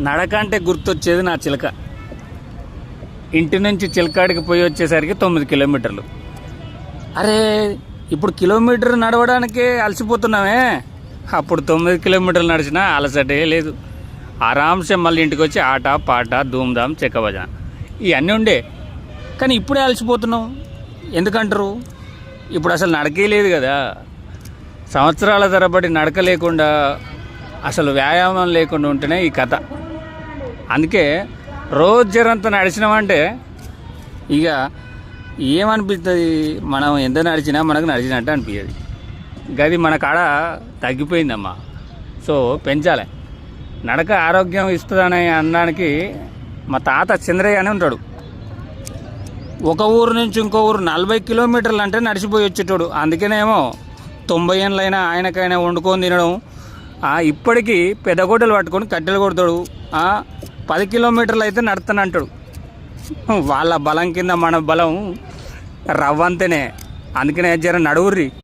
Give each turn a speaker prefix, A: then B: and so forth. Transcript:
A: నడక అంటే గుర్తొచ్చేది నా చిలక. ఇంటి నుంచి చిలకాడికి పోయి వచ్చేసరికి 9 కిలోమీటర్లు. అరే ఇప్పుడు కిలోమీటర్ నడవడానికే అలసిపోతున్నామే, అప్పుడు 9 కిలోమీటర్లు నడిచినా అలసటే లేదు. ఆరాంసే మళ్ళీ ఇంటికి వచ్చి ఆట పాట ధూమ్ధామ్ చెక్కభజన ఇవన్నీ ఉండే. కానీ ఇప్పుడే అలసిపోతున్నాం ఎందుకంటారు? ఇప్పుడు అసలు నడకే లేదు కదా. సంవత్సరాల తరబడి నడక లేకుండా అసలు వ్యాయామం లేకుండా ఉంటేనే ఈ కథ. అందుకే రోజు జరంతా నడిచినామంటే ఇక ఏమనిపిస్తుంది, మనం ఎంత నడిచినా మనకు నడిచినట్టు అనిపించదు. గది మన కాడ తగ్గిపోయిందమ్మా. సో పెంచాలి. నడక ఆరోగ్యం ఇస్తుందని అనడానికి మా తాత చంద్రయ్య అని ఉంటాడు. ఒక ఊరు నుంచి ఇంకో ఊరు 40 కిలోమీటర్లు అంటే నడిచిపోయి వచ్చేటోడు. అందుకనేమో 90 ఏళ్ళైనా ఆయనకైనా వండుకొని తినడం. ఇప్పటికీ పెద్దగొడ్డలు పట్టుకొని కట్టెలు కొడతాడు. 10 కిలోమీటర్లు అయితే నడుతానంటాడు. వాళ్ళ బలం కింద మన బలం రవ్వంతేనే. అందుకనే జర నడువుర్రి.